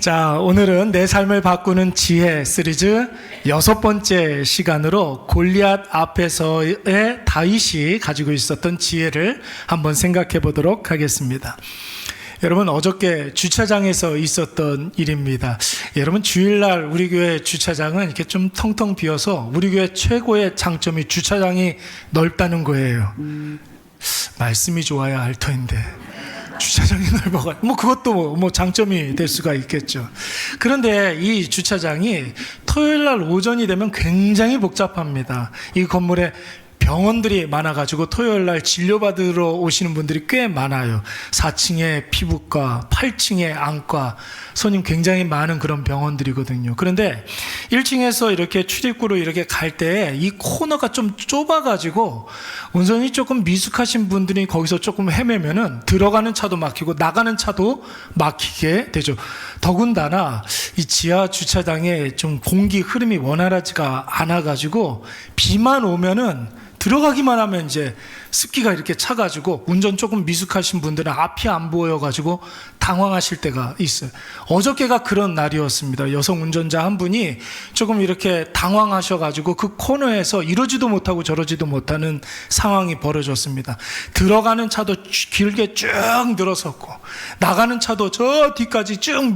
자, 오늘은 내 삶을 바꾸는 지혜 시리즈 6번째 시간으로 골리앗 앞에서의 다윗이 가지고 있었던 지혜를 한번 생각해 보도록 하겠습니다. 여러분, 어저께 주차장에서 있었던 일입니다. 여러분, 주일날 우리 교회 주차장은 이렇게 좀 텅텅 비어서 우리 교회 최고의 장점이 주차장이 넓다는 거예요. 말씀이 좋아야 할 터인데 주차장이 넓어가 그것도 장점이 될 수가 있겠죠. 그런데 이 주차장이 토요일날 오전이 되면 굉장히 복잡합니다. 이 건물에 병원들이 많아가지고 토요일날 진료받으러 오시는 분들이 꽤 많아요. 4층에 피부과, 8층에 안과, 손님 굉장히 많은 그런 병원들이거든요. 그런데 1층에서 이렇게 출입구로 이렇게 갈 때 이 코너가 좀 좁아가지고 운전이 조금 미숙하신 분들이 거기서 조금 헤매면은 들어가는 차도 막히고 나가는 차도 막히게 되죠. 더군다나 이 지하 주차장에 좀 공기 흐름이 원활하지가 않아가지고 비만 오면은 들어가기만 하면 이제 습기가 이렇게 차가지고 운전 조금 미숙하신 분들은 앞이 안 보여가지고 당황하실 때가 있어요. 어저께가 그런 날이었습니다. 여성 운전자 한 분이 조금 이렇게 당황하셔가지고 그 코너에서 이러지도 못하고 저러지도 못하는 상황이 벌어졌습니다. 들어가는 차도 길게 쭉 늘어섰고 나가는 차도 저 뒤까지 쭉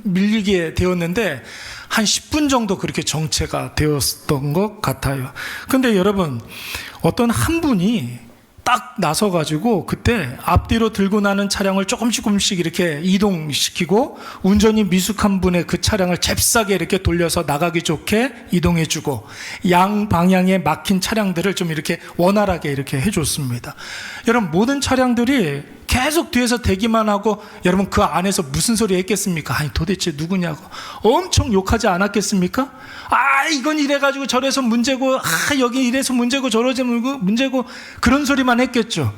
밀리게 되었는데 한 10분 정도 그렇게 정체가 되었던 것 같아요. 근데 여러분, 어떤 한 분이 딱 나서가지고 그때 앞뒤로 들고 나는 차량을 조금씩 이렇게 이동시키고 운전이 미숙한 분의 그 차량을 잽싸게 이렇게 돌려서 나가기 좋게 이동해주고 양 방향에 막힌 차량들을 좀 이렇게 원활하게 이렇게 해줬습니다. 여러분, 모든 차량들이 계속 뒤에서 대기만 하고 여러분 그 안에서 무슨 소리 했겠습니까? 아니 도대체 누구냐고 엄청 욕하지 않았겠습니까? 이건 이래가지고 저래서 문제고 여기 이래서 문제고 저래서 문제고 그런 소리만 했겠죠.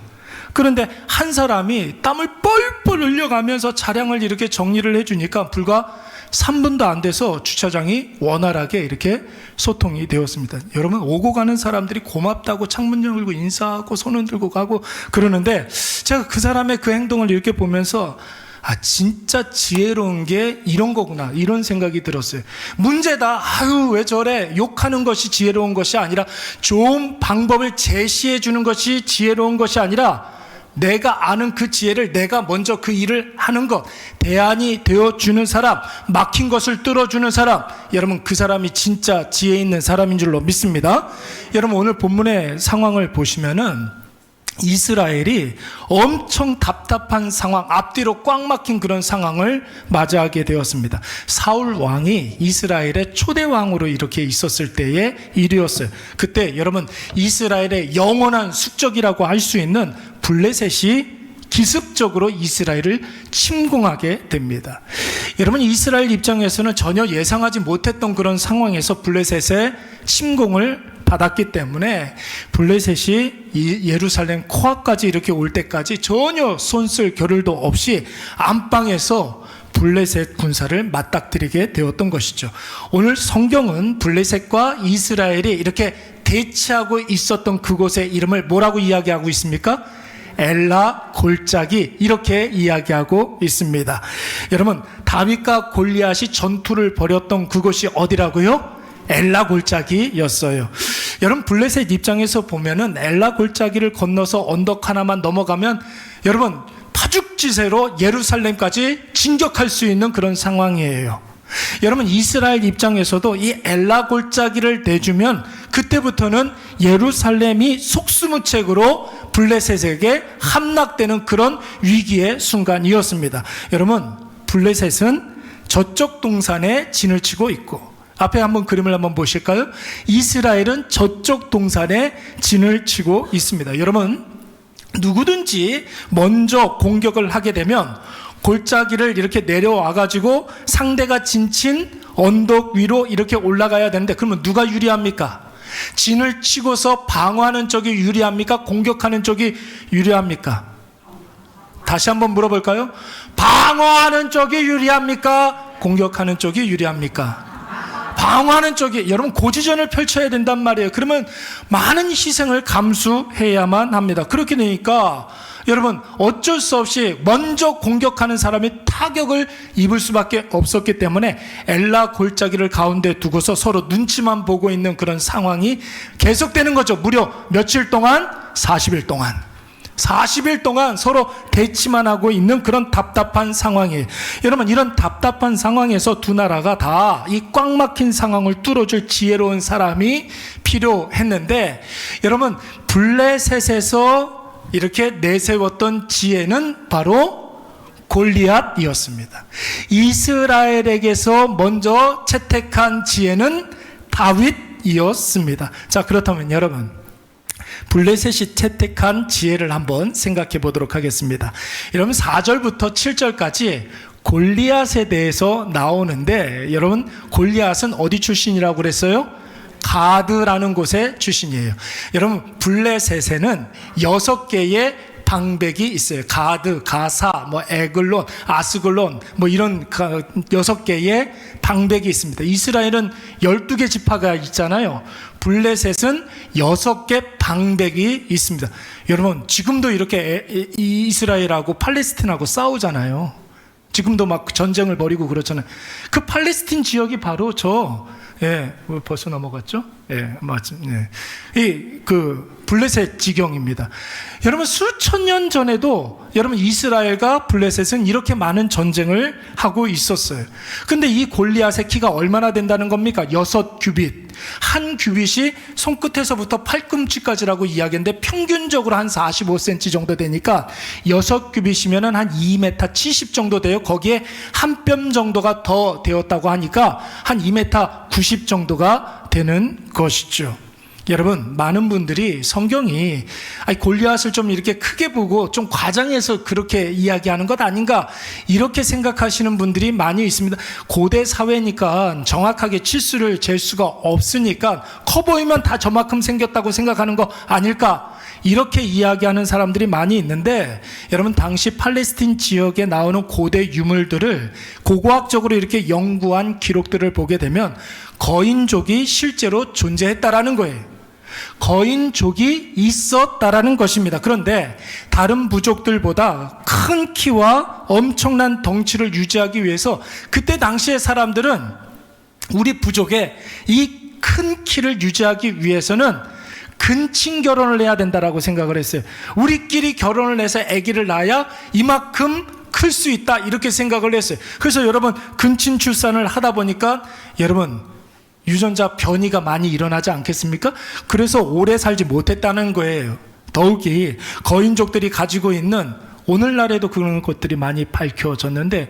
그런데 한 사람이 땀을 뻘뻘 흘려가면서 차량을 이렇게 정리를 해주니까 불과 3분도 안 돼서 주차장이 원활하게 이렇게 소통이 되었습니다. 여러분, 오고 가는 사람들이 고맙다고 창문 열고 인사하고 손 흔들고 가고 그러는데 제가 그 사람의 그 행동을 이렇게 보면서 진짜 지혜로운 게 이런 거구나, 이런 생각이 들었어요. 문제다, 왜 저래, 욕하는 것이 지혜로운 것이 아니라 좋은 방법을 제시해 주는 것이 지혜로운 것이 아니라 내가 아는 그 지혜를 내가 먼저 그 일을 하는 것, 대안이 되어주는 사람, 막힌 것을 뚫어주는 사람, 여러분 그 사람이 진짜 지혜 있는 사람인 줄로 믿습니다. 여러분, 오늘 본문의 상황을 보시면은 이스라엘이 엄청 답답한 상황, 앞뒤로 꽉 막힌 그런 상황을 맞이하게 되었습니다. 사울 왕이 이스라엘의 초대 왕으로 이렇게 있었을 때의 일이었어요. 그때 여러분, 이스라엘의 영원한 숙적이라고 할 수 있는 블레셋이 기습적으로 이스라엘을 침공하게 됩니다. 여러분, 이스라엘 입장에서는 전혀 예상하지 못했던 그런 상황에서 블레셋의 침공을 받았기 때문에 블레셋이 예루살렘 코앞까지 이렇게 올 때까지 전혀 손쓸 겨를도 없이 안방에서 블레셋 군사를 맞닥뜨리게 되었던 것이죠. 오늘 성경은 블레셋과 이스라엘이 이렇게 대치하고 있었던 그곳의 이름을 뭐라고 이야기하고 있습니까? 엘라 골짜기, 이렇게 이야기하고 있습니다. 여러분, 다윗과 골리앗이 전투를 벌였던 그곳이 어디라고요? 엘라 골짜기였어요. 여러분, 블레셋 입장에서 보면은 엘라 골짜기를 건너서 언덕 하나만 넘어가면 여러분 파죽지세로 예루살렘까지 진격할 수 있는 그런 상황이에요. 여러분, 이스라엘 입장에서도 이 엘라 골짜기를 내주면 그때부터는 예루살렘이 속수무책으로 블레셋에게 함락되는 그런 위기의 순간이었습니다. 여러분, 블레셋은 저쪽 동산에 진을 치고 있고, 앞에 한번 그림을 한번 보실까요? 이스라엘은 저쪽 동산에 진을 치고 있습니다. 여러분, 누구든지 먼저 공격을 하게 되면 골짜기를 이렇게 내려와가지고 상대가 진친 언덕 위로 이렇게 올라가야 되는데, 그러면 누가 유리합니까? 진을 치고서 방어하는 쪽이 유리합니까? 공격하는 쪽이 유리합니까? 다시 한번 물어볼까요? 방어하는 쪽이 유리합니까? 공격하는 쪽이 유리합니까? 방어하는 쪽이, 여러분 고지전을 펼쳐야 된단 말이에요. 그러면 많은 희생을 감수해야만 합니다. 그렇게 되니까 여러분 어쩔 수 없이 먼저 공격하는 사람이 타격을 입을 수밖에 없었기 때문에 엘라 골짜기를 가운데 두고서 서로 눈치만 보고 있는 그런 상황이 계속되는 거죠. 무려 며칠 동안? 40일 동안. 40일 동안 서로 대치만 하고 있는 그런 답답한 상황이에요. 여러분 이런 답답한 상황에서 두 나라가 다 이 꽉 막힌 상황을 뚫어줄 지혜로운 사람이 필요했는데, 여러분 블레셋에서 이렇게 내세웠던 지혜는 바로 골리앗이었습니다. 이스라엘에게서 먼저 채택한 지혜는 다윗이었습니다. 자, 그렇다면 여러분 블레셋이 채택한 지혜를 한번 생각해 보도록 하겠습니다. 여러분 4절부터 7절까지 골리앗에 대해서 나오는데, 여러분 골리앗은 어디 출신이라고 그랬어요? 가드라는 곳의 출신이에요. 여러분 블레셋에는 6개의 방백이 있어요. 가드, 가사, 에글론, 아스글론 이런 6개의 방백이 있습니다. 이스라엘은 12개 지파가 있잖아요. 블레셋은 6개 방백이 있습니다. 여러분 지금도 이렇게 이스라엘하고 팔레스틴하고 싸우잖아요. 지금도 막 전쟁을 벌이고 그렇잖아요. 그 팔레스틴 지역이 바로 벌써 넘어갔죠? 맞죠. 블레셋 지경입니다. 여러분 수천 년 전에도 여러분 이스라엘과 블레셋은 이렇게 많은 전쟁을 하고 있었어요. 근데 이 골리앗의 키가 얼마나 된다는 겁니까? 6규빗. 한 규빗이 손끝에서부터 팔꿈치까지라고 이야기했는데 평균적으로 한 45cm 정도 되니까 6규빗이면 한 2m 70 정도 돼요. 거기에 한 뼘 정도가 더 되었다고 하니까 한 2m 90 정도가 되는 것이죠. 여러분 많은 분들이 성경이 골리앗을 좀 이렇게 크게 보고 좀 과장해서 그렇게 이야기하는 것 아닌가 이렇게 생각하시는 분들이 많이 있습니다. 고대 사회니까 정확하게 치수를 잴 수가 없으니까 커 보이면 다 저만큼 생겼다고 생각하는 거 아닐까 이렇게 이야기하는 사람들이 많이 있는데, 여러분 당시 팔레스틴 지역에 나오는 고대 유물들을 고고학적으로 이렇게 연구한 기록들을 보게 되면 거인족이 실제로 존재했다라는 거예요. 거인족이 있었다라는 것입니다. 그런데 다른 부족들보다 큰 키와 엄청난 덩치를 유지하기 위해서 그때 당시의 사람들은 우리 부족의 이 큰 키를 유지하기 위해서는 근친 결혼을 해야 된다라고 생각을 했어요. 우리끼리 결혼을 해서 아기를 낳아야 이만큼 클 수 있다 이렇게 생각을 했어요. 그래서 여러분 근친 출산을 하다 보니까 여러분 유전자 변이가 많이 일어나지 않겠습니까? 그래서 오래 살지 못했다는 거예요. 더욱이 거인족들이 가지고 있는, 오늘날에도 그런 것들이 많이 밝혀졌는데,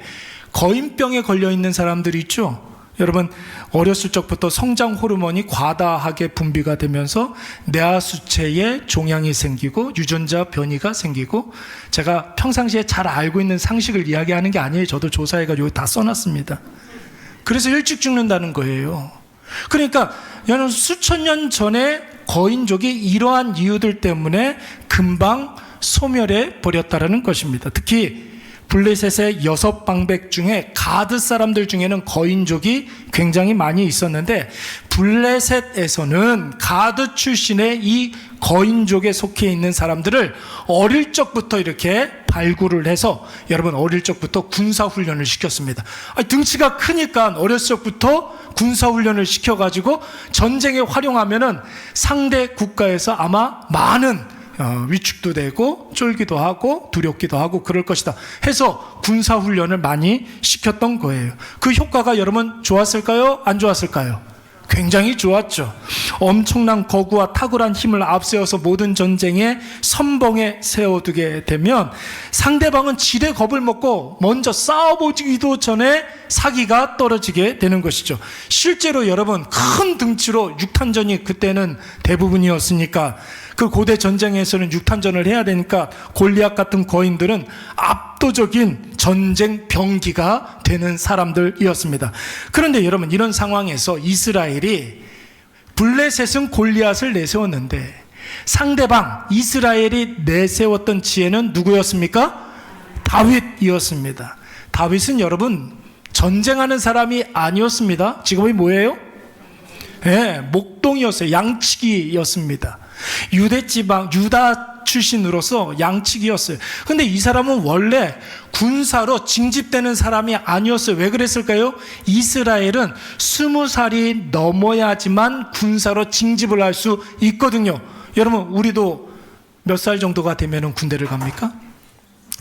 거인병에 걸려 있는 사람들이 있죠. 여러분 어렸을 적부터 성장 호르몬이 과다하게 분비가 되면서 뇌하수체에 종양이 생기고 유전자 변이가 생기고, 제가 평상시에 잘 알고 있는 상식을 이야기하는 게 아니에요. 저도 조사해가지고 다 써놨습니다. 그래서 일찍 죽는다는 거예요. 그러니까 여러분 수천 년 전에 거인족이 이러한 이유들 때문에 금방 소멸해 버렸다라는 것입니다. 특히 블레셋의 6방백 중에 가드 사람들 중에는 거인족이 굉장히 많이 있었는데, 블레셋에서는 가드 출신의 이 거인족에 속해 있는 사람들을 어릴 적부터 이렇게 발굴을 해서 여러분 어릴 적부터 군사훈련을 시켰습니다. 등치가 크니까 어렸을 적부터 군사훈련을 시켜가지고 전쟁에 활용하면은 상대 국가에서 아마 많은 위축도 되고 쫄기도 하고 두렵기도 하고 그럴 것이다 해서 군사훈련을 많이 시켰던 거예요. 그 효과가 여러분 좋았을까요? 안 좋았을까요? 굉장히 좋았죠. 엄청난 거구와 탁월한 힘을 앞세워서 모든 전쟁에 선봉에 세워두게 되면 상대방은 지레 겁을 먹고 먼저 싸워보기도 전에 사기가 떨어지게 되는 것이죠. 실제로 여러분 큰 등치로 육탄전이 그때는 대부분이었으니까, 그 고대 전쟁에서는 육탄전을 해야 되니까 골리앗 같은 거인들은 압도적인 전쟁 병기가 되는 사람들이었습니다. 그런데 여러분 이런 상황에서 이스라엘이 블레셋은 골리앗을 내세웠는데 상대방 이스라엘이 내세웠던 지혜는 누구였습니까? 다윗이었습니다. 다윗은 여러분 전쟁하는 사람이 아니었습니다. 직업이 뭐예요? 목동이었어요. 양치기였습니다. 유다 출신으로서 양측이었어요. 근데 이 사람은 원래 군사로 징집되는 사람이 아니었어요. 왜 그랬을까요? 이스라엘은 20살이 넘어야지만 군사로 징집을 할 수 있거든요. 여러분, 우리도 몇 살 정도가 되면 군대를 갑니까?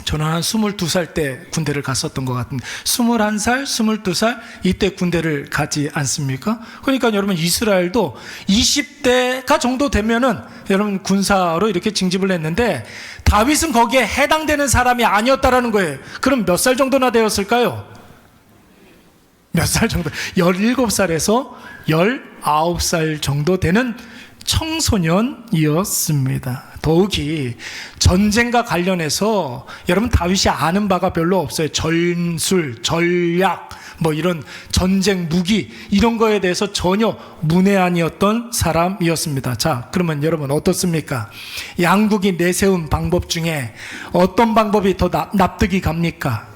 저는 한 22살 때 군대를 갔었던 것 같은데 21살, 22살 이때 군대를 가지 않습니까? 그러니까 여러분, 이스라엘도 20대가 정도 되면은 여러분 군사로 이렇게 징집을 했는데 다윗은 거기에 해당되는 사람이 아니었다라는 거예요. 그럼 몇 살 정도나 되었을까요? 몇 살 정도? 17살에서 19살 정도 되는 청소년이었습니다. 더욱이 전쟁과 관련해서 여러분 다윗이 아는 바가 별로 없어요. 전술, 전략, 뭐 이런 전쟁 무기 이런 거에 대해서 전혀 문외한이었던 사람이었습니다. 자, 그러면 여러분 어떻습니까? 양국이 내세운 방법 중에 어떤 방법이 더 납득이 갑니까?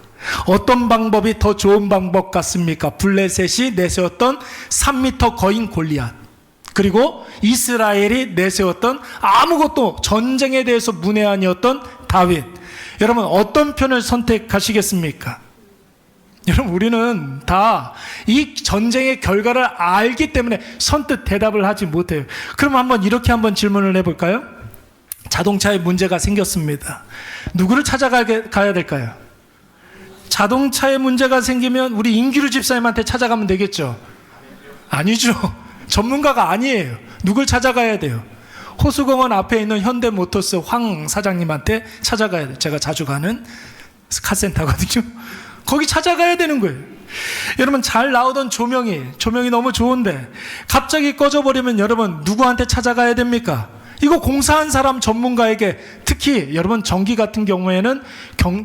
어떤 방법이 더 좋은 방법 같습니까? 블레셋이 내세웠던 3m 거인 골리앗, 그리고 이스라엘이 내세웠던 아무것도 전쟁에 대해서 문외한이었던 다윗. 여러분 어떤 편을 선택하시겠습니까? 여러분, 우리는 다 이 전쟁의 결과를 알기 때문에 선뜻 대답을 하지 못해요. 그럼 이렇게 한번 질문을 해볼까요? 자동차에 문제가 생겼습니다. 누구를 찾아가야 될까요? 자동차에 문제가 생기면 우리 임기루 집사님한테 찾아가면 되겠죠? 아니죠. 전문가가 아니에요. 누굴 찾아가야 돼요? 호수공원 앞에 있는 현대모터스 황 사장님한테 찾아가야 돼요. 제가 자주 가는 카센터거든요. 거기 찾아가야 되는 거예요. 여러분, 잘 나오던 조명이 너무 좋은데 갑자기 꺼져버리면 여러분 누구한테 찾아가야 됩니까? 이거 공사한 사람 전문가에게, 특히 여러분 전기 같은 경우에는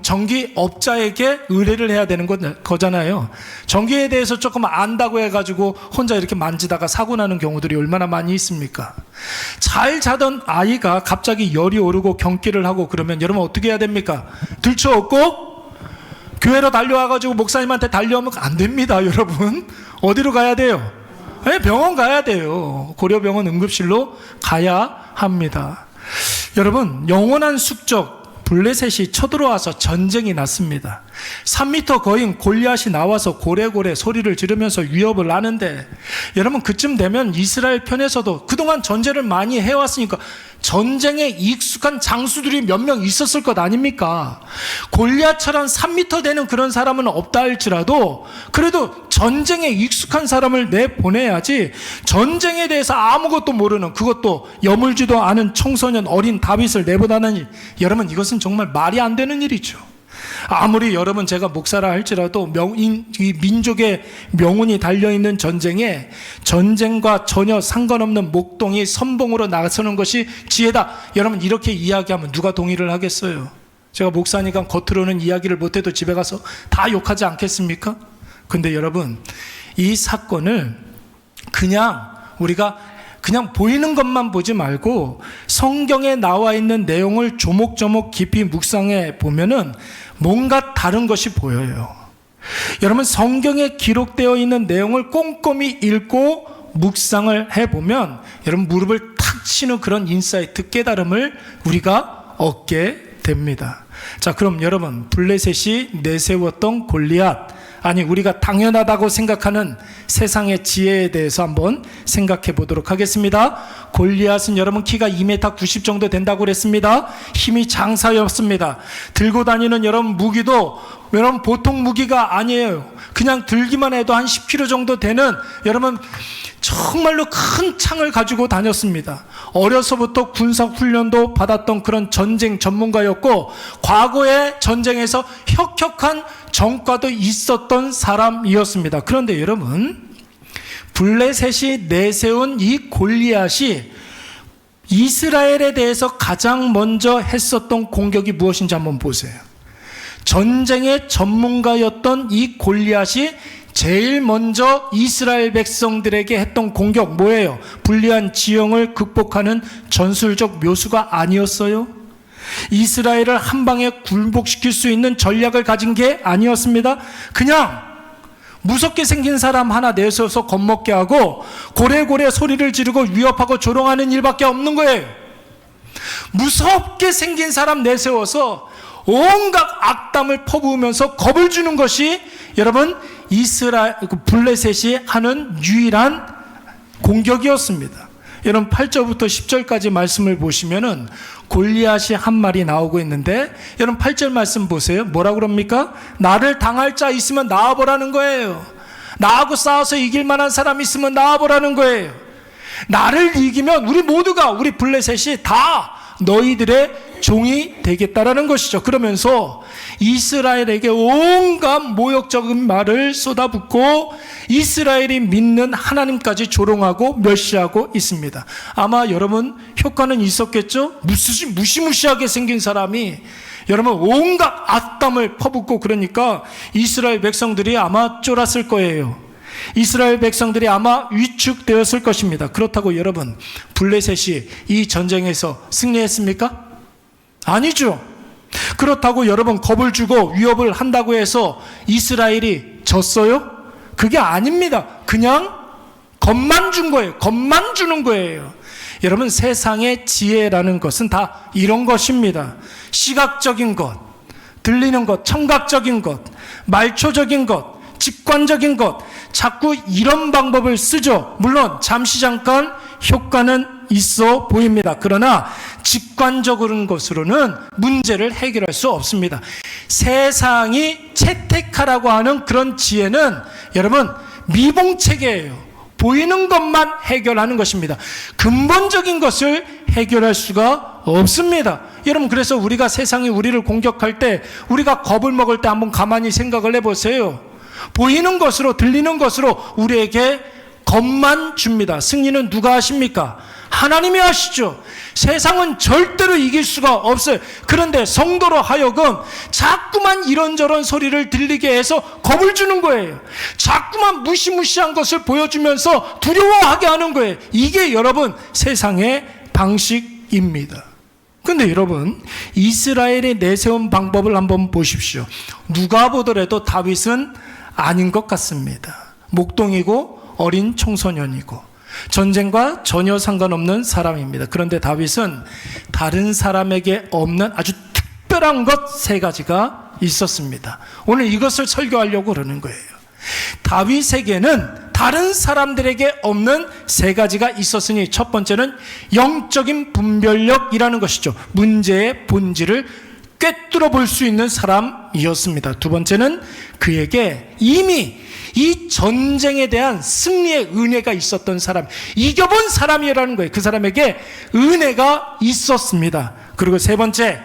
전기업자에게 의뢰를 해야 되는 거잖아요. 전기에 대해서 조금 안다고 해가지고 혼자 이렇게 만지다가 사고 나는 경우들이 얼마나 많이 있습니까? 잘 자던 아이가 갑자기 열이 오르고 경기를 하고 그러면 여러분 어떻게 해야 됩니까? 들쳐업고 교회로 달려와가지고 목사님한테 달려오면 안 됩니다. 여러분 어디로 가야 돼요? 네, 병원 가야 돼요. 고려병원 응급실로 가야 합니다. 여러분, 영원한 숙적 블레셋이 쳐들어와서 전쟁이 났습니다. 3m 거인 골리앗이 나와서 고래고래 소리를 지르면서 위협을 하는데, 여러분 그쯤 되면 이스라엘 편에서도 그동안 전쟁을 많이 해왔으니까 전쟁에 익숙한 장수들이 몇 명 있었을 것 아닙니까? 골리앗처럼 3m 되는 그런 사람은 없다 할지라도 그래도 전쟁에 익숙한 사람을 내보내야지, 전쟁에 대해서 아무것도 모르는, 그것도 여물지도 않은 청소년 어린 다윗을 내보내다니, 여러분 이것은 정말 말이 안 되는 일이죠. 아무리 여러분 제가 목사라 할지라도 이 민족의 명운이 달려있는 전쟁에 전쟁과 전혀 상관없는 목동이 선봉으로 나서는 것이 지혜다, 여러분 이렇게 이야기하면 누가 동의를 하겠어요? 제가 목사니까 겉으로는 이야기를 못해도 집에 가서 다 욕하지 않겠습니까? 근데 여러분, 이 사건을 우리가 그냥 보이는 것만 보지 말고 성경에 나와 있는 내용을 조목조목 깊이 묵상해 보면은 뭔가 다른 것이 보여요. 여러분, 성경에 기록되어 있는 내용을 꼼꼼히 읽고 묵상을 해보면 여러분 무릎을 탁 치는 그런 인사이트, 깨달음을 우리가 얻게 됩니다. 자, 그럼 여러분, 블레셋이 내세웠던 골리앗, 아니 우리가 당연하다고 생각하는 세상의 지혜에 대해서 한번 생각해 보도록 하겠습니다. 골리앗은 여러분 키가 2m 90 정도 된다고 그랬습니다. 힘이 장사였습니다. 들고 다니는 여러분 무기도 여러분 보통 무기가 아니에요. 그냥 들기만 해도 한 10kg 정도 되는 여러분 정말로 큰 창을 가지고 다녔습니다. 어려서부터 군사 훈련도 받았던 그런 전쟁 전문가였고, 과거의 전쟁에서 혁혁한 전과도 있었던 사람이었습니다. 그런데 여러분, 블레셋이 내세운 이 골리앗이 이스라엘에 대해서 가장 먼저 했었던 공격이 무엇인지 한번 보세요. 전쟁의 전문가였던 이 골리앗이 제일 먼저 이스라엘 백성들에게 했던 공격 뭐예요? 불리한 지형을 극복하는 전술적 묘수가 아니었어요? 이스라엘을 한 방에 굴복시킬 수 있는 전략을 가진 게 아니었습니다. 그냥 무섭게 생긴 사람 하나 내세워서 겁먹게 하고 고래고래 소리를 지르고 위협하고 조롱하는 일밖에 없는 거예요. 무섭게 생긴 사람 내세워서 온갖 악담을 퍼부으면서 겁을 주는 것이 여러분 이스라엘 블레셋이 하는 유일한 공격이었습니다. 여러분 8절부터 10절까지 말씀을 보시면은 골리앗이 한 말이 나오고 있는데 여러분 8절 말씀 보세요. 뭐라고 그럽니까? 나를 당할 자 있으면 나와보라는 거예요. 나하고 싸워서 이길 만한 사람 있으면 나와보라는 거예요. 나를 이기면 우리 모두가 우리 블레셋이 다 너희들의 종이 되겠다라는 것이죠. 그러면서 이스라엘에게 온갖 모욕적인 말을 쏟아붓고 이스라엘이 믿는 하나님까지 조롱하고 멸시하고 있습니다. 아마 여러분 효과는 있었겠죠? 무시무시하게 생긴 사람이 여러분 온갖 악담을 퍼붓고 그러니까 이스라엘 백성들이 아마 쫄았을 거예요. 이스라엘 백성들이 아마 위축되었을 것입니다. 그렇다고 여러분 블레셋이 이 전쟁에서 승리했습니까? 아니죠. 그렇다고 여러분 겁을 주고 위협을 한다고 해서 이스라엘이 졌어요? 그게 아닙니다. 그냥 겁만 준 거예요. 겁만 주는 거예요. 여러분 세상의 지혜라는 것은 다 이런 것입니다. 시각적인 것, 들리는 것, 청각적인 것, 말초적인 것, 직관적인 것, 자꾸 이런 방법을 쓰죠. 물론 잠시 잠깐 효과는 있어 보입니다. 그러나 직관적인 것으로는 문제를 해결할 수 없습니다. 세상이 채택하라고 하는 그런 지혜는 여러분 미봉책이에요. 보이는 것만 해결하는 것입니다. 근본적인 것을 해결할 수가 없습니다. 여러분 그래서 우리가 세상이 우리를 공격할 때 우리가 겁을 먹을 때 한번 가만히 생각을 해보세요. 보이는 것으로 들리는 것으로 우리에게 겁만 줍니다. 승리는 누가 하십니까? 하나님이 하시죠. 세상은 절대로 이길 수가 없어요. 그런데 성도로 하여금 자꾸만 이런저런 소리를 들리게 해서 겁을 주는 거예요. 자꾸만 무시무시한 것을 보여주면서 두려워하게 하는 거예요. 이게 여러분 세상의 방식입니다. 근데 여러분 이스라엘이 내세운 방법을 한번 보십시오. 누가 보더라도 다윗은 아닌 것 같습니다. 목동이고 어린 청소년이고 전쟁과 전혀 상관없는 사람입니다. 그런데 다윗은 다른 사람에게 없는 아주 특별한 것 세 가지가 있었습니다. 오늘 이것을 설교하려고 그러는 거예요. 다윗에게는 다른 사람들에게 없는 세 가지가 있었으니 첫 번째는 영적인 분별력이라는 것이죠. 문제의 본질을 꿰뚫어 볼 수 있는 사람이었습니다. 두 번째는 그에게 이미 이 전쟁에 대한 승리의 은혜가 있었던 사람, 이겨본 사람이라는 거예요. 그 사람에게 은혜가 있었습니다. 그리고 세 번째,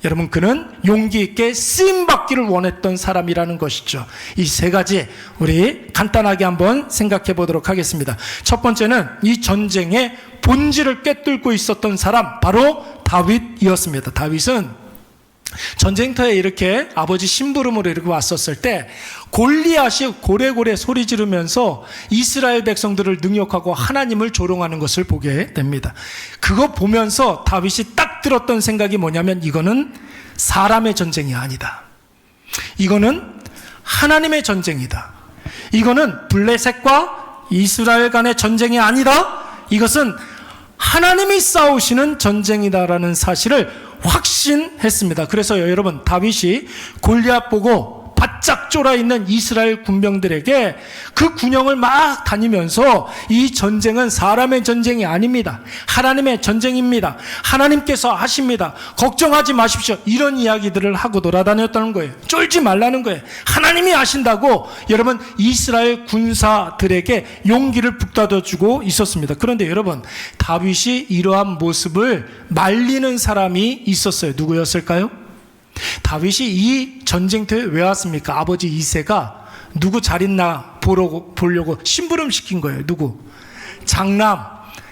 여러분 그는 용기 있게 쓰임받기를 원했던 사람이라는 것이죠. 이 세 가지 우리 간단하게 한번 생각해 보도록 하겠습니다. 첫 번째는 이 전쟁의 본질을 꿰뚫고 있었던 사람, 바로 다윗이었습니다. 다윗은 전쟁터에 이렇게 아버지 심부름으로 이렇게 왔었을 때 골리앗이 고래고래 소리 지르면서 이스라엘 백성들을 능욕하고 하나님을 조롱하는 것을 보게 됩니다. 그거 보면서 다윗이 딱 들었던 생각이 뭐냐면 이거는 사람의 전쟁이 아니다. 이거는 하나님의 전쟁이다. 이거는 블레셋과 이스라엘 간의 전쟁이 아니다. 이것은 하나님이 싸우시는 전쟁이다라는 사실을 확신했습니다. 그래서 여러분 다윗이 골리앗 보고 바짝 쫄아있는 이스라엘 군병들에게 그 군영을 막 다니면서 이 전쟁은 사람의 전쟁이 아닙니다. 하나님의 전쟁입니다. 하나님께서 하십니다. 걱정하지 마십시오. 이런 이야기들을 하고 돌아다녔다는 거예요. 쫄지 말라는 거예요. 하나님이 하신다고 여러분 이스라엘 군사들에게 용기를 북돋아주고 있었습니다. 그런데 여러분 다윗이 이러한 모습을 말리는 사람이 있었어요. 누구였을까요? 다윗이 이 전쟁터에 왜 왔습니까? 아버지 이새가 누구 잘 있나 보려고 심부름 시킨 거예요. 누구? 장남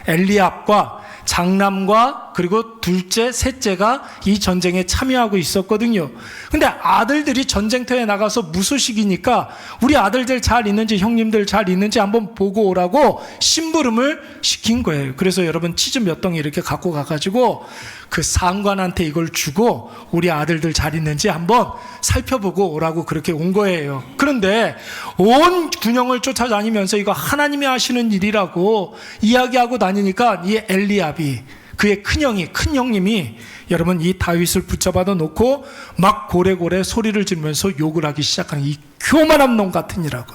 엘리압과 장남과 그리고 둘째, 셋째가 이 전쟁에 참여하고 있었거든요. 근데 아들들이 전쟁터에 나가서 무소식이니까 우리 아들들 잘 있는지 형님들 잘 있는지 한번 보고 오라고 심부름을 시킨 거예요. 그래서 여러분 치즈 몇 덩이 이렇게 갖고 가가지고 그 상관한테 이걸 주고 우리 아들들 잘 있는지 한번 살펴보고 오라고 그렇게 온 거예요. 그런데 온 군영을 쫓아다니면서 이거 하나님이 하시는 일이라고 이야기하고 다니니까 이 엘리압이 그의 큰 형님이 여러분 이 다윗을 붙잡아다 놓고 막 고래고래 소리를 지르면서 욕을 하기 시작하는 이 교만한 놈 같으니라고.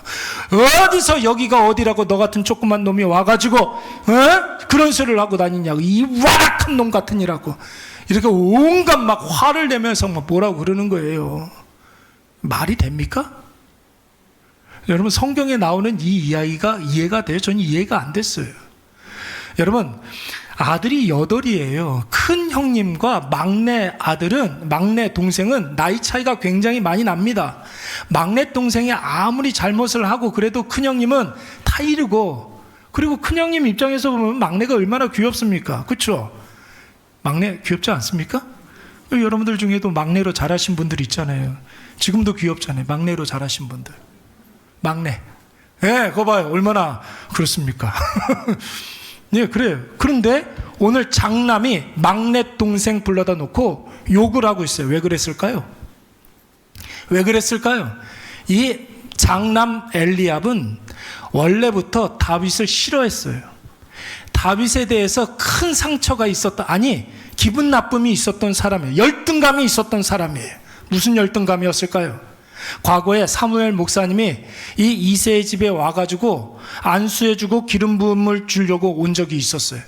어디서 여기가 어디라고 너 같은 조그만 놈이 와가지고 그런 소리를 하고 다니냐고. 이 와락한 놈 같으니라고. 이렇게 온갖 막 화를 내면서 막 뭐라고 그러는 거예요. 말이 됩니까? 여러분 성경에 나오는 이 이야기가 이해가 돼요? 저는 이해가 안 됐어요. 여러분 아들이 8이에요. 큰 형님과 막내 동생은 나이 차이가 굉장히 많이 납니다. 막내 동생이 아무리 잘못을 하고 그래도 큰 형님은 타이르고, 그리고 큰 형님 입장에서 보면 막내가 얼마나 귀엽습니까? 그렇죠? 막내 귀엽지 않습니까? 여러분들 중에도 막내로 자라신 분들 있잖아요. 지금도 귀엽잖아요. 막내로 자라신 분들. 막내. 그거 봐요. 얼마나 그렇습니까? 네, 그래요. 그런데 오늘 장남이 막내 동생 불러다 놓고 욕을 하고 있어요. 왜 그랬을까요? 이 장남 엘리압은 원래부터 다윗을 싫어했어요. 다윗에 대해서 큰 상처가 기분 나쁨이 있었던 사람이에요. 열등감이 있었던 사람이에요. 무슨 열등감이었을까요? 과거에 사무엘 목사님이 이 이새의 집에 와가지고 안수해주고 기름 부음을 주려고 온 적이 있었어요.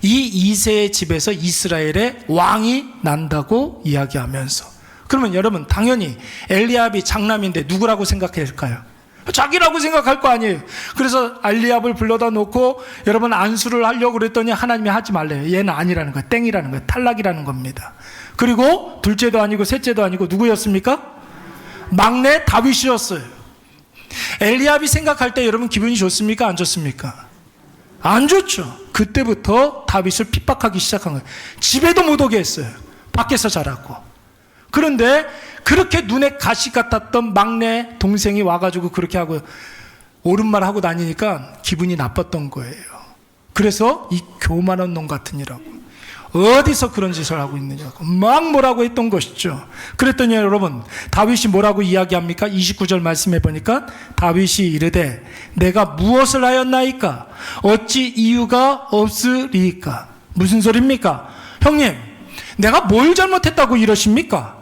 이 이새의 집에서 이스라엘의 왕이 난다고 이야기하면서, 그러면 여러분 당연히 엘리압이 장남인데 누구라고 생각할까요? 자기라고 생각할 거 아니에요. 그래서 엘리압을 불러다 놓고 여러분 안수를 하려고 그랬더니 하나님이 하지 말래요. 얘는 아니라는 거예요. 땡이라는 거예요. 탈락이라는 겁니다. 그리고 둘째도 아니고 셋째도 아니고 누구였습니까? 막내 다윗이었어요. 엘리압이 생각할 때 여러분 기분이 좋습니까? 안 좋습니까? 안 좋죠. 그때부터 다윗을 핍박하기 시작한 거예요. 집에도 못 오게 했어요. 밖에서 자라고. 그런데 그렇게 눈에 가시 같았던 막내 동생이 와가지고 그렇게 하고 옳은 말 하고 다니니까 기분이 나빴던 거예요. 그래서 이 교만한 놈 같으니라고. 어디서 그런 짓을 하고 있느냐고 막 뭐라고 했던 것이죠. 그랬더니 여러분 다윗이 뭐라고 이야기합니까? 29절 말씀해 보니까 다윗이 이르되 내가 무엇을 하였나이까? 어찌 이유가 없으리이까? 무슨 소리입니까? 형님, 내가 뭘 잘못했다고 이러십니까?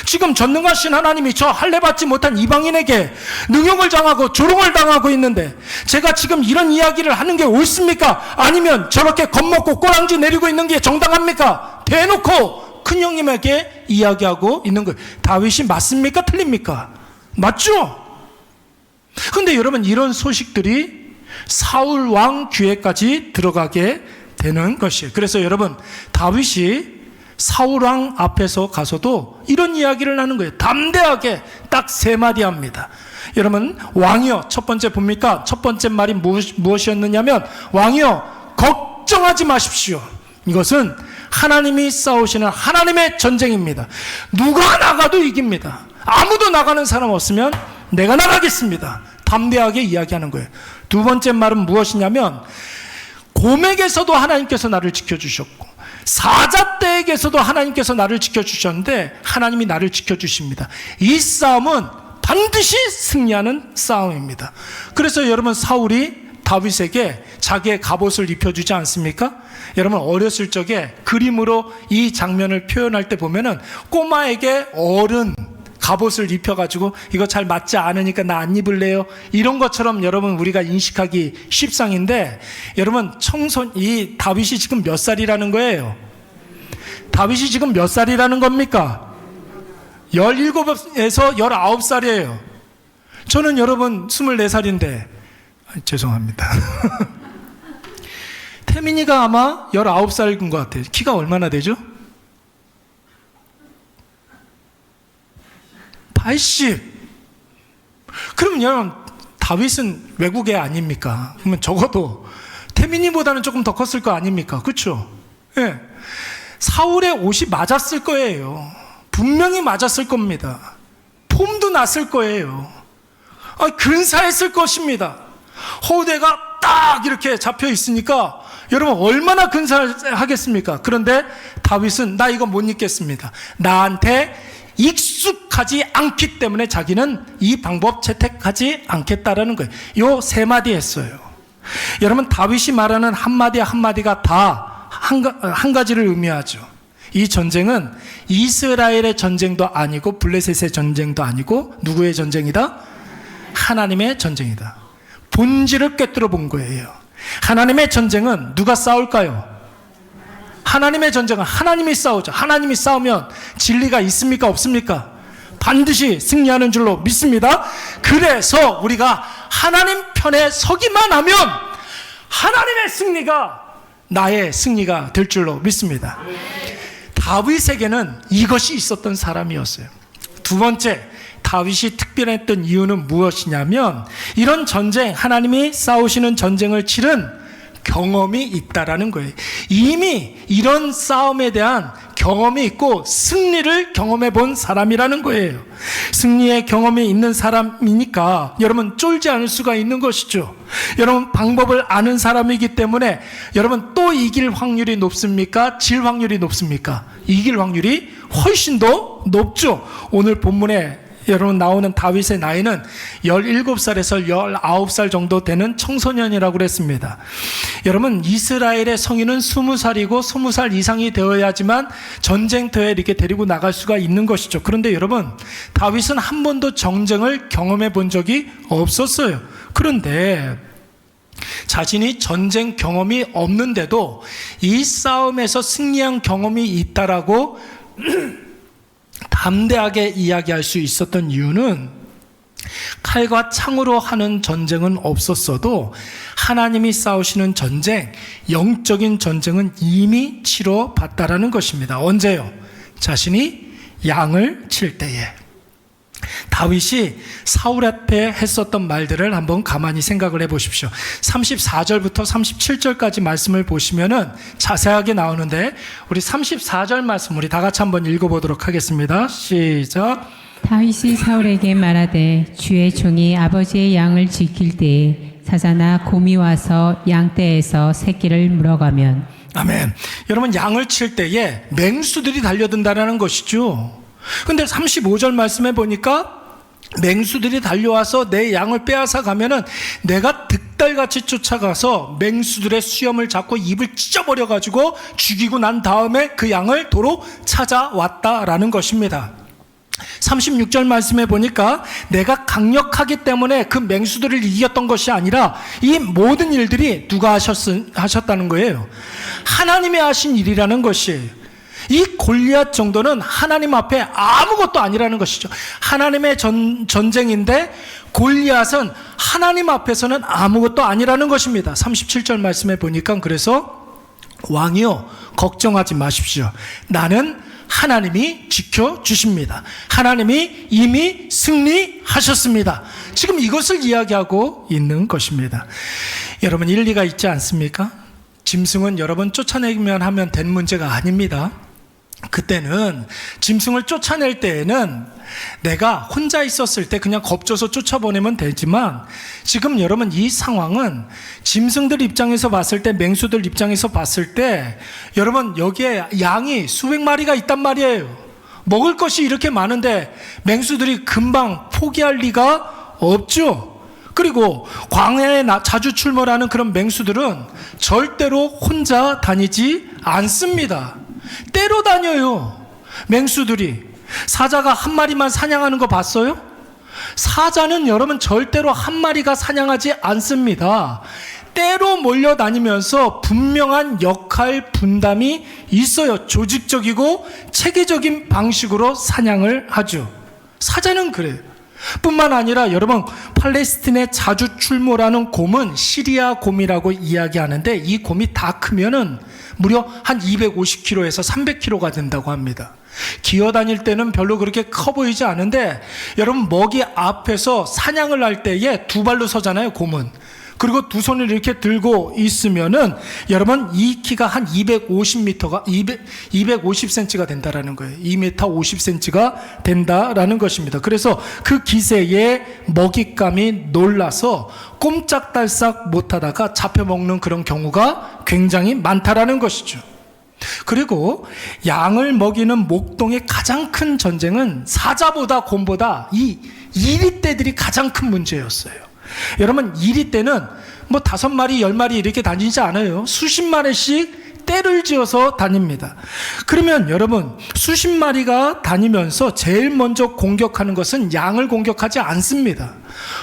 지금 전능하신 하나님이 저 할례 받지 못한 이방인에게 능욕을 당하고 조롱을 당하고 있는데 제가 지금 이런 이야기를 하는 게 옳습니까? 아니면 저렇게 겁먹고 꼬랑지 내리고 있는 게 정당합니까? 대놓고 큰 형님에게 이야기하고 있는 거예요. 다윗이 맞습니까? 틀립니까? 맞죠? 근데 여러분 이런 소식들이 사울 왕 귀에까지 들어가게 되는 것이에요. 그래서 여러분 다윗이 사울왕 앞에서 가서도 이런 이야기를 하는 거예요. 담대하게 딱 3마디 합니다. 여러분 왕이여, 첫 번째 봅니까? 첫 번째 말이 무엇이었느냐면 왕이여 걱정하지 마십시오. 이것은 하나님이 싸우시는 하나님의 전쟁입니다. 누가 나가도 이깁니다. 아무도 나가는 사람 없으면 내가 나가겠습니다. 담대하게 이야기하는 거예요. 두 번째 말은 무엇이냐면 고맥에서도 하나님께서 나를 지켜주셨고 사자떼에게서도 하나님께서 나를 지켜주셨는데 하나님이 나를 지켜주십니다. 이 싸움은 반드시 승리하는 싸움입니다. 그래서 여러분 사울이 다윗에게 자기의 갑옷을 입혀주지 않습니까? 여러분 어렸을 적에 그림으로 이 장면을 표현할 때 보면은 꼬마에게 어른 갑옷을 입혀가지고 이거 잘 맞지 않으니까 나 안 입을래요, 이런 것처럼 여러분 우리가 인식하기 쉽상인데, 여러분 이 다윗이 지금 몇 살이라는 거예요? 다윗이 지금 몇 살이라는 겁니까? 17에서 19살이에요. 저는 여러분 24살인데 죄송합니다. 태민이가 아마 19살인 것 같아요. 키가 얼마나 되죠? 80. 그럼 여러분 다윗은 외국애 아닙니까? 그러면 적어도 태민이보다는 조금 더 컸을 거 아닙니까? 그렇죠? 예. 사울의 옷이 맞았을 거예요. 분명히 맞았을 겁니다. 폼도 났을 거예요. 근사했을 것입니다. 호대가 딱 이렇게 잡혀 있으니까 여러분 얼마나 근사하겠습니까? 그런데 다윗은 나 이거 못 입겠습니다. 나한테 익숙하지 않기 때문에 자기는 이 방법 채택하지 않겠다라는 거예요. 요 3마디 했어요. 여러분 다윗이 말하는 한마디 한마디가 다 한 가지를 의미하죠. 이 전쟁은 이스라엘의 전쟁도 아니고 블레셋의 전쟁도 아니고 누구의 전쟁이다? 하나님의 전쟁이다. 본질을 꿰뚫어 본 거예요. 하나님의 전쟁은 누가 싸울까요? 하나님의 전쟁은 하나님이 싸우죠. 하나님이 싸우면 진리가 있습니까? 없습니까? 반드시 승리하는 줄로 믿습니다. 그래서 우리가 하나님 편에 서기만 하면 하나님의 승리가 나의 승리가 될 줄로 믿습니다. 다윗에게는 이것이 있었던 사람이었어요. 두 번째, 다윗이 특별했던 이유는 무엇이냐면 이런 전쟁, 하나님이 싸우시는 전쟁을 치른 경험이 있다라는 거예요. 이미 이런 싸움에 대한 경험이 있고 승리를 경험해 본 사람이라는 거예요. 승리의 경험이 있는 사람이니까 여러분 쫄지 않을 수가 있는 것이죠. 여러분 방법을 아는 사람이기 때문에 여러분 또 이길 확률이 높습니까? 질 확률이 높습니까? 이길 확률이 훨씬 더 높죠. 오늘 본문에 여러분 나오는 다윗의 나이는 17살에서 19살 정도 되는 청소년이라고 그랬습니다. 여러분 이스라엘의 성인은 20살이고 20살 이상이 되어야지만 전쟁터에 이렇게 데리고 나갈 수가 있는 것이죠. 그런데 여러분 다윗은 한 번도 전쟁을 경험해 본 적이 없었어요. 그런데 자신이 전쟁 경험이 없는데도 이 싸움에서 승리한 경험이 있다라고 담대하게 이야기할 수 있었던 이유는 칼과 창으로 하는 전쟁은 없었어도 하나님이 싸우시는 전쟁, 영적인 전쟁은 이미 치러봤다라는 것입니다. 언제요? 자신이 양을 칠 때에. 다윗이 사울 앞에 했었던 말들을 한번 가만히 생각을 해보십시오. 34절부터 37절까지 말씀을 보시면은 자세하게 나오는데 우리 34절 말씀 우리 다 같이 한번 읽어보도록 하겠습니다. 시작. 다윗이 사울에게 말하되 주의 종이 아버지의 양을 지킬 때에 사자나 곰이 와서 양떼에서 새끼를 물어가면. 아멘. 여러분 양을 칠 때에 맹수들이 달려든다는 것이죠. 근데 35절 말씀해 보니까 맹수들이 달려와서 내 양을 빼앗아 가면은 내가 득달같이 쫓아가서 맹수들의 수염을 잡고 입을 찢어버려 가지고 죽이고 난 다음에 그 양을 도로 찾아왔다라는 것입니다. 36절 말씀해 보니까 내가 강력하기 때문에 그 맹수들을 이겼던 것이 아니라 이 모든 일들이 누가 하셨다는 거예요? 하나님이 하신 일이라는 것이에요. 이 골리앗 정도는 하나님 앞에 아무것도 아니라는 것이죠. 하나님의 전쟁인데 골리앗은 하나님 앞에서는 아무것도 아니라는 것입니다. 37절 말씀에 보니까 그래서 왕이요 걱정하지 마십시오. 나는 하나님이 지켜주십니다. 하나님이 이미 승리하셨습니다. 지금 이것을 이야기하고 있는 것입니다. 여러분 일리가 있지 않습니까? 짐승은 여러분 쫓아내기만 하면 된 문제가 아닙니다. 그때는 짐승을 쫓아낼 때에는 내가 혼자 있었을 때 그냥 겁줘서 쫓아보내면 되지만 지금 여러분 이 상황은 짐승들 입장에서 봤을 때 맹수들 입장에서 봤을 때 여러분 여기에 양이 수백 마리가 있단 말이에요. 먹을 것이 이렇게 많은데 맹수들이 금방 포기할 리가 없죠. 그리고 광야에 자주 출몰하는 그런 맹수들은 절대로 혼자 다니지 않습니다. 때로 다녀요. 맹수들이 사자가 한 마리만 사냥하는 거 봤어요? 사자는 여러분 절대로 한 마리가 사냥하지 않습니다. 때로 몰려다니면서 분명한 역할 분담이 있어요. 조직적이고 체계적인 방식으로 사냥을 하죠. 사자는 그래요. 뿐만 아니라 여러분 팔레스틴에 자주 출몰하는 곰은 시리아 곰이라고 이야기하는데 이 곰이 다 크면은 무려 한 250kg에서 300kg가 된다고 합니다. 기어다닐 때는 별로 그렇게 커 보이지 않은데 여러분 먹이 앞에서 사냥을 할 때에 두 발로 서잖아요, 곰은. 그리고 두 손을 이렇게 들고 있으면은 여러분 이 키가 한 250cm가 된다라는 거예요. 2m 50cm가 된다라는 것입니다. 그래서 그 기세에 먹잇감이 놀라서 꼼짝달싹 못하다가 잡혀먹는 그런 경우가 굉장히 많다라는 것이죠. 그리고 양을 먹이는 목동의 가장 큰 전쟁은 사자보다 곰보다 이 이리떼들이 가장 큰 문제였어요. 여러분 이리떼는 뭐 5마리 10마리 이렇게 다니지 않아요. 수십 마리씩 떼를 지어서 다닙니다. 그러면 여러분, 수십 마리가 다니면서 제일 먼저 공격하는 것은 양을 공격하지 않습니다.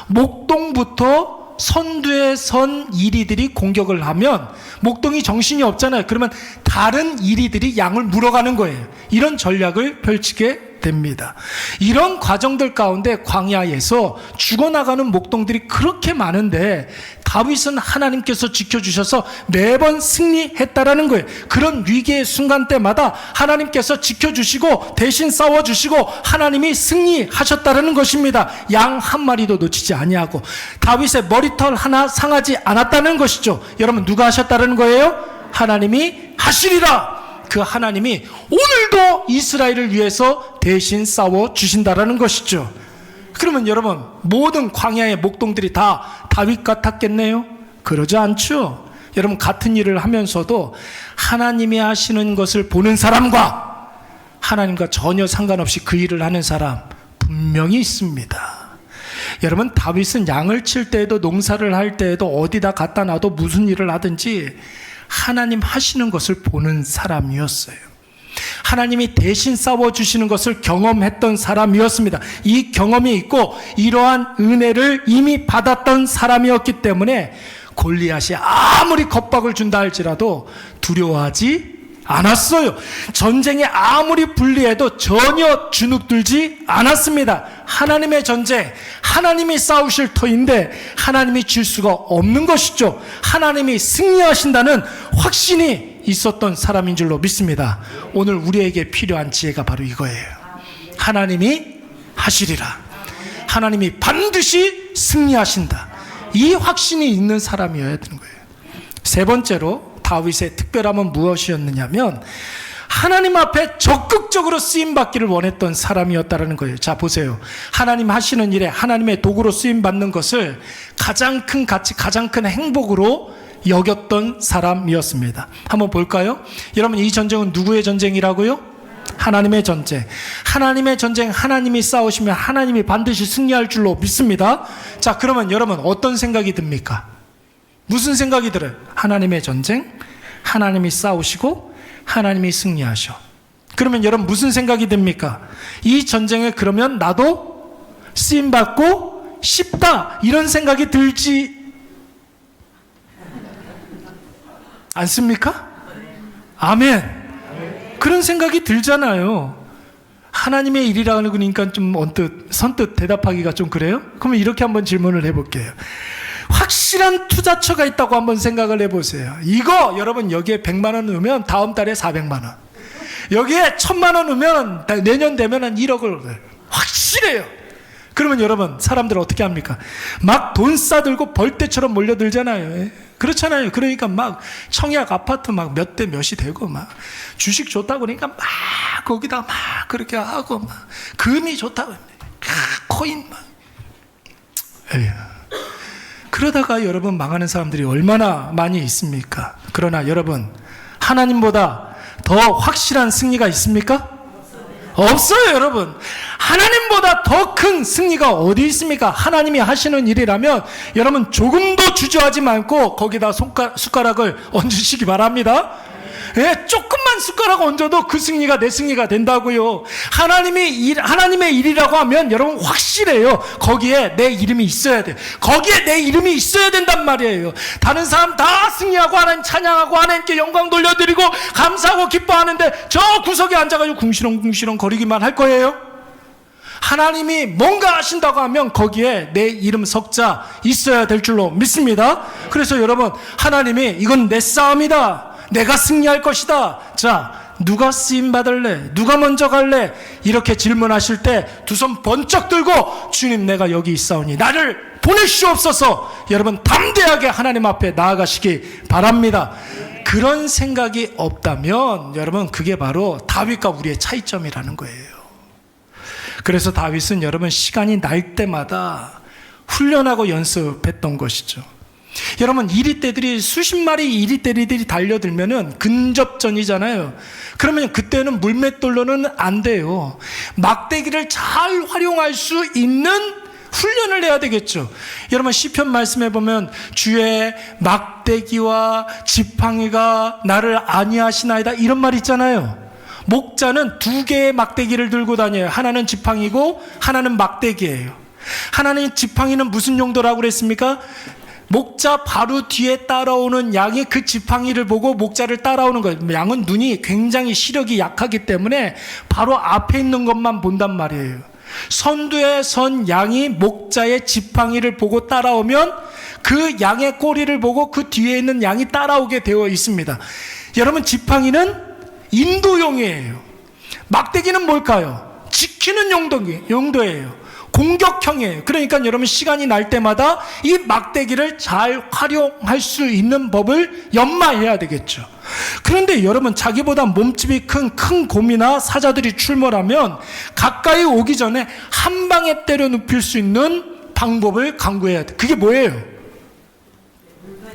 목동부터 선두에 선 이리들이 공격을 하면 목동이 정신이 없잖아요. 그러면 다른 이리들이 양을 물어가는 거예요. 이런 전략을 펼치게 됩니다. 이런 과정들 가운데 광야에서 죽어나가는 목동들이 그렇게 많은데 다윗은 하나님께서 지켜주셔서 매번 승리했다라는 거예요. 그런 위기의 순간 때마다 하나님께서 지켜주시고 대신 싸워주시고 하나님이 승리하셨다라는 것입니다. 양 한 마리도 놓치지 아니하고 다윗의 머리털 하나 상하지 않았다는 것이죠. 여러분, 누가 하셨다는 거예요? 하나님이 하시리라. 그 하나님이 오늘도 이스라엘을 위해서 대신 싸워주신다라는 것이죠. 그러면 여러분, 모든 광야의 목동들이 다 다윗 같았겠네요? 그러지 않죠. 여러분, 같은 일을 하면서도 하나님이 하시는 것을 보는 사람과 하나님과 전혀 상관없이 그 일을 하는 사람 분명히 있습니다. 여러분, 다윗은 양을 칠 때에도 농사를 할 때에도 어디다 갖다 놔도 무슨 일을 하든지 하나님 하시는 것을 보는 사람이었어요. 하나님이 대신 싸워주시는 것을 경험했던 사람이었습니다. 이 경험이 있고 이러한 은혜를 이미 받았던 사람이었기 때문에 골리앗이 아무리 겁박을 준다 할지라도 두려워하지 않았어요. 전쟁에 아무리 불리해도 전혀 주눅들지 않았습니다. 하나님의 전쟁, 하나님이 싸우실 터인데 하나님이 질 수가 없는 것이죠. 하나님이 승리하신다는 확신이 있었던 사람인 줄로 믿습니다. 오늘 우리에게 필요한 지혜가 바로 이거예요. 하나님이 하시리라. 하나님이 반드시 승리하신다. 이 확신이 있는 사람이어야 되는 거예요. 세 번째로 다윗의 특별함은 무엇이었느냐면 하나님 앞에 적극적으로 쓰임받기를 원했던 사람이었다는 거예요. 자, 보세요. 하나님 하시는 일에 하나님의 도구로 쓰임받는 것을 가장 큰 가치, 가장 큰 행복으로 여겼던 사람이었습니다. 한번 볼까요? 여러분, 이 전쟁은 누구의 전쟁이라고요? 하나님의 전쟁. 하나님의 전쟁, 하나님이 싸우시면 하나님이 반드시 승리할 줄로 믿습니다. 자, 그러면 여러분, 어떤 생각이 듭니까? 무슨 생각이 들어요? 하나님의 전쟁, 하나님이 싸우시고 하나님이 승리하셔. 그러면 여러분, 무슨 생각이 듭니까? 이 전쟁에 그러면 나도 쓰임받고 싶다, 이런 생각이 들지 않습니까? 아멘. 그런 생각이 들잖아요. 하나님의 일이라는 거니까 좀 선뜻 대답하기가 좀 그래요? 그러면 이렇게 한번 질문을 해볼게요. 확실한 투자처가 있다고 한번 생각을 해보세요. 이거 여러분, 여기에 100만 원 넣으면 다음 달에 400만 원, 여기에 1000만 원 넣으면 내년 되면 한 1억을 확실해요. 그러면 여러분, 사람들 어떻게 합니까? 막 돈 싸들고 벌떼처럼 몰려들잖아요. 그렇잖아요. 그러니까 막 청약 아파트 막 몇 대 몇이 되고 막 주식 좋다고 그러니까 막 거기다 막 그렇게 하고 막 금이 좋다고 코인 막. 에휴. 그러다가 여러분, 망하는 사람들이 얼마나 많이 있습니까? 그러나 여러분, 하나님보다 더 확실한 승리가 있습니까? 없어요, 여러분. 하나님보다 더 큰 승리가 어디 있습니까? 하나님이 하시는 일이라면 여러분, 조금도 주저하지 말고 거기다 숟가락을 얹으시기 바랍니다. 예, 조금만 숟가락 얹어도 그 승리가 내 승리가 된다고요. 하나님의 일이라고 하면 여러분, 확실해요. 거기에 내 이름이 있어야 돼. 거기에 내 이름이 있어야 된단 말이에요. 다른 사람 다 승리하고 하나님 찬양하고 하나님께 영광 돌려드리고 감사하고 기뻐하는데 저 구석에 앉아가지고 궁시렁궁시렁 거리기만 할 거예요. 하나님이 뭔가 하신다고 하면 거기에 내 이름 석자 있어야 될 줄로 믿습니다. 그래서 여러분, 하나님이 이건 내 싸움이다, 내가 승리할 것이다, 자, 누가 쓰임받을래? 누가 먼저 갈래? 이렇게 질문하실 때 두 손 번쩍 들고 주님, 내가 여기 있사오니 나를 보내시옵소서. 여러분, 담대하게 하나님 앞에 나아가시기 바랍니다. 그런 생각이 없다면 여러분, 그게 바로 다윗과 우리의 차이점이라는 거예요. 그래서 다윗은 여러분, 시간이 날 때마다 훈련하고 연습했던 것이죠. 여러분, 이리떼들이 수십 마리 이리떼들이 달려들면은 근접전이잖아요. 그러면 그때는 물맷돌로는 안 돼요. 막대기를 잘 활용할 수 있는 훈련을 해야 되겠죠. 여러분 시편 말씀해 보면 주의 막대기와 지팡이가 나를 안위하시나이다 이런 말 있잖아요. 목자는 두 개의 막대기를 들고 다녀요. 하나는 지팡이고 하나는 막대기예요. 하나는 지팡이는 무슨 용도라고 그랬습니까? 목자 바로 뒤에 따라오는 양이 그 지팡이를 보고 목자를 따라오는 거예요. 양은 눈이 굉장히 시력이 약하기 때문에 바로 앞에 있는 것만 본단 말이에요. 선두에 선 양이 목자의 지팡이를 보고 따라오면 그 양의 꼬리를 보고 그 뒤에 있는 양이 따라오게 되어 있습니다. 여러분 지팡이는 인도용이에요. 막대기는 뭘까요? 지키는 용도예요. 공격형이에요. 그러니까 여러분 시간이 날 때마다 이 막대기를 잘 활용할 수 있는 법을 연마해야 되겠죠. 그런데 여러분 자기보다 몸집이 큰 곰이나 사자들이 출몰하면 가까이 오기 전에 한 방에 때려 눕힐 수 있는 방법을 강구해야 돼. 그게 뭐예요?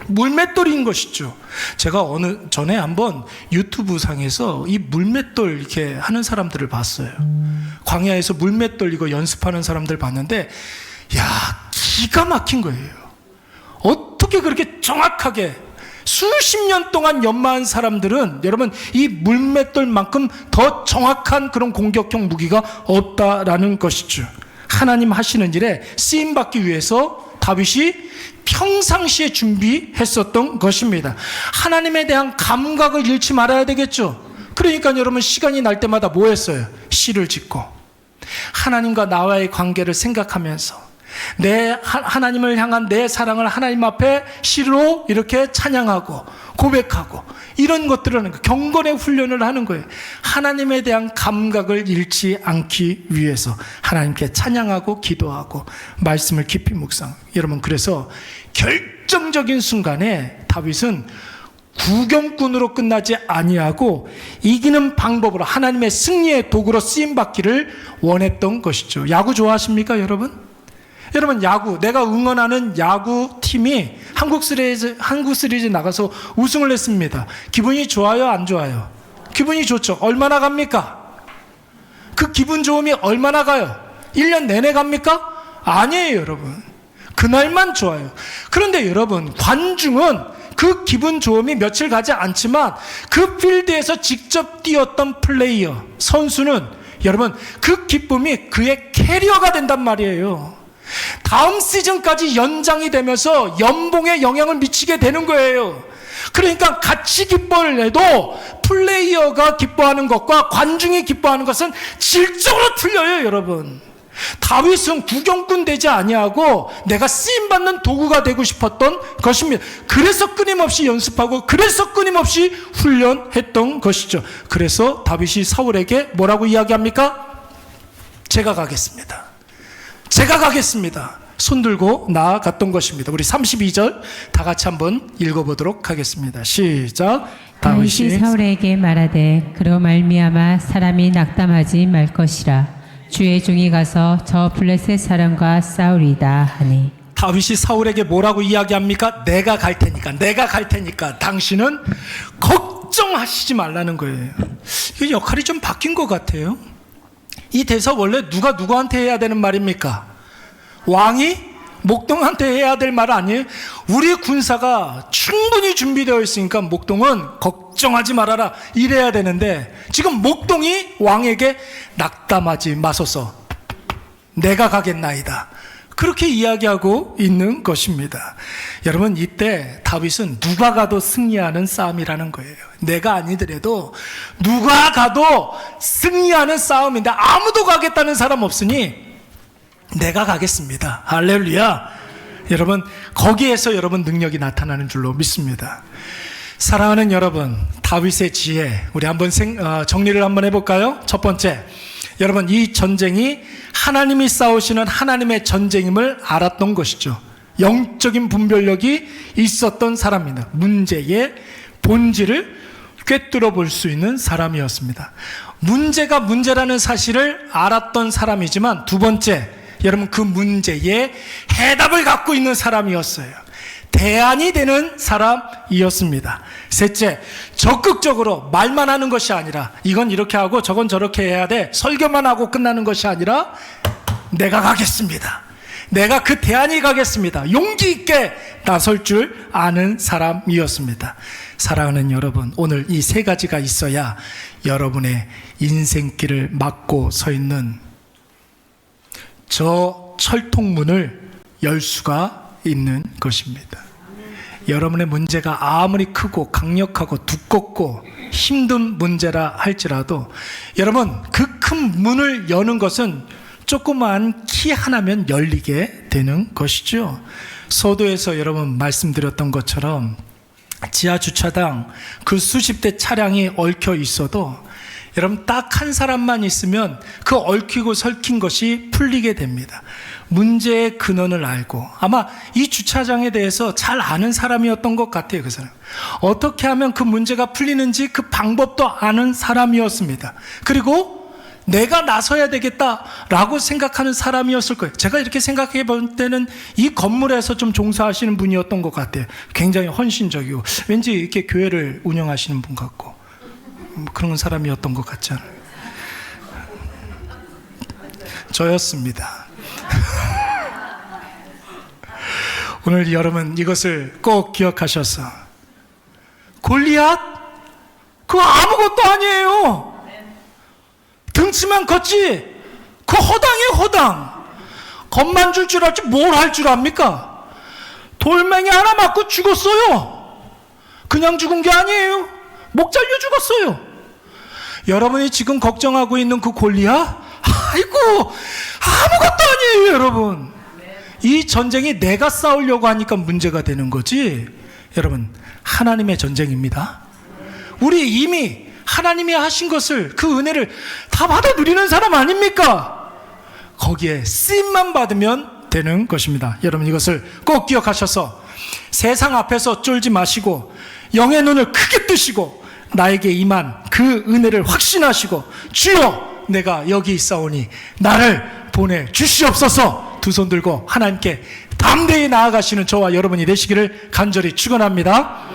물맷돌인 것이죠. 제가 전에 한번 유튜브 상에서 이 물맷돌 이렇게 하는 사람들을 봤어요. 광야에서 물맷돌 이거 연습하는 사람들 봤는데, 야, 기가 막힌 거예요. 어떻게 그렇게 정확하게 수십 년 동안 연마한 사람들은 여러분 이 물맷돌만큼 더 정확한 그런 공격형 무기가 없다라는 것이죠. 하나님 하시는 일에 쓰임받기 위해서 다윗이 평상시에 준비했었던 것입니다. 하나님에 대한 감각을 잃지 말아야 되겠죠. 그러니까 여러분 시간이 날 때마다 뭐 했어요? 시를 짓고 하나님과 나와의 관계를 생각하면서 하나님을 향한 내 사랑을 하나님 앞에 시로 이렇게 찬양하고 고백하고 이런 것들을 하는 거예요. 경건의 훈련을 하는 거예요. 하나님에 대한 감각을 잃지 않기 위해서 하나님께 찬양하고 기도하고 말씀을 깊이 묵상. 여러분 그래서 결정적인 순간에 다윗은 구경꾼으로 끝나지 아니하고 이기는 방법으로 하나님의 승리의 도구로 쓰임받기를 원했던 것이죠. 야구 좋아하십니까 여러분? 여러분 야구, 내가 응원하는 야구 팀이 한국 시리즈 나가서 우승을 했습니다. 기분이 좋아요, 안 좋아요? 기분이 좋죠. 얼마나 갑니까? 그 기분 좋음이 얼마나 가요? 1년 내내 갑니까? 아니에요 여러분. 그날만 좋아요. 그런데 여러분 관중은 그 기분 좋음이 며칠 가지 않지만 그 필드에서 직접 뛰었던 플레이어, 선수는 여러분 그 기쁨이 그의 캐리어가 된단 말이에요. 다음 시즌까지 연장이 되면서 연봉에 영향을 미치게 되는 거예요. 그러니까 같이 기뻐를 해도 플레이어가 기뻐하는 것과 관중이 기뻐하는 것은 질적으로 틀려요 여러분. 다윗은 구경꾼 되지 아니하고 내가 쓰임받는 도구가 되고 싶었던 것입니다. 그래서 끊임없이 연습하고 그래서 끊임없이 훈련했던 것이죠. 그래서 다윗이 사울에게 뭐라고 이야기합니까? 제가 가겠습니다. 제가 가겠습니다. 손들고 나아갔던 것입니다. 우리 32절 다 같이 한번 읽어보도록 하겠습니다. 시작. 다윗이 사울에게 말하되 그로 말미암아 사람이 낙담하지 말 것이라 주의 종이 가서 저 블레셋 사람과 싸우리이다 하니. 다윗이 사울에게 뭐라고 이야기합니까? 내가 갈 테니까 당신은 걱정하시지 말라는 거예요. 이 역할이 좀 바뀐 것 같아요. 이 대사 원래 누가 누구한테 해야 되는 말입니까? 왕이 목동한테 해야 될 말 아니에요? 우리 군사가 충분히 준비되어 있으니까 목동은 걱정하지 말아라 이래야 되는데 지금 목동이 왕에게 낙담하지 마소서 내가 가겠나이다 그렇게 이야기하고 있는 것입니다. 여러분 이때 다윗은 누가 가도 승리하는 싸움이라는 거예요. 내가 아니더라도 누가 가도 승리하는 싸움인데 아무도 가겠다는 사람 없으니 내가 가겠습니다. 할렐루야. 여러분 거기에서 여러분 능력이 나타나는 줄로 믿습니다. 사랑하는 여러분, 다윗의 지혜 우리 한번 정리를 한번 해볼까요? 첫 번째, 여러분 이 전쟁이 하나님이 싸우시는 하나님의 전쟁임을 알았던 것이죠. 영적인 분별력이 있었던 사람입니다. 문제의 본질을 꿰뚫어 볼 수 있는 사람이었습니다. 문제가 문제라는 사실을 알았던 사람이지만 두 번째, 여러분 그 문제에 해답을 갖고 있는 사람이었어요. 대안이 되는 사람이었습니다. 셋째, 적극적으로 말만 하는 것이 아니라 이건 이렇게 하고 저건 저렇게 해야 돼 설교만 하고 끝나는 것이 아니라 내가 가겠습니다. 내가 그 대안이 가겠습니다. 용기 있게 나설 줄 아는 사람이었습니다. 사랑하는 여러분, 오늘 이 세 가지가 있어야 여러분의 인생길을 막고 서 있는 저 철통문을 열 수가 있는 것입니다. 여러분의 문제가 아무리 크고 강력하고 두껍고 힘든 문제라 할지라도 여러분, 그 큰 문을 여는 것은 조그만 키 하나면 열리게 되는 것이죠. 서도에서 여러분 말씀드렸던 것처럼 지하 주차장 그 수십 대 차량이 얽혀 있어도 여러분 딱 한 사람만 있으면 그 얽히고 설킨 것이 풀리게 됩니다. 문제의 근원을 알고, 아마 이 주차장에 대해서 잘 아는 사람이었던 것 같아요. 그 사람 어떻게 하면 그 문제가 풀리는지 그 방법도 아는 사람이었습니다. 그리고 내가 나서야 되겠다라고 생각하는 사람이었을 거예요. 제가 이렇게 생각해 볼 때는 이 건물에서 좀 종사하시는 분이었던 것 같아요. 굉장히 헌신적이고 왠지 이렇게 교회를 운영하시는 분 같고 그런 사람이었던 것 같지 않아요? 저였습니다. 오늘 여러분 이것을 꼭 기억하셔서, 골리앗? 그거 아무것도 아니에요. 등치만 컸지 그 허당이에요. 허당. 겁만 줄 줄 알지 뭘 할 줄 압니까? 돌멩이 하나 맞고 죽었어요. 그냥 죽은 게 아니에요. 목 잘려 죽었어요. 여러분이 지금 걱정하고 있는 그 골리앗, 아이고 아무것도 아니에요. 여러분, 이 전쟁이 내가 싸우려고 하니까 문제가 되는 거지, 여러분 하나님의 전쟁입니다. 우리 이미 하나님이 하신 것을, 그 은혜를 다 받아 누리는 사람 아닙니까? 거기에 쓰임만 받으면 되는 것입니다. 여러분 이것을 꼭 기억하셔서 세상 앞에서 쫄지 마시고 영의 눈을 크게 뜨시고 나에게 임한 그 은혜를 확신하시고, 주여 내가 여기 있사오니 나를 보내주시옵소서, 두 손 들고 하나님께 담대히 나아가시는 저와 여러분이 되시기를 간절히 축원합니다.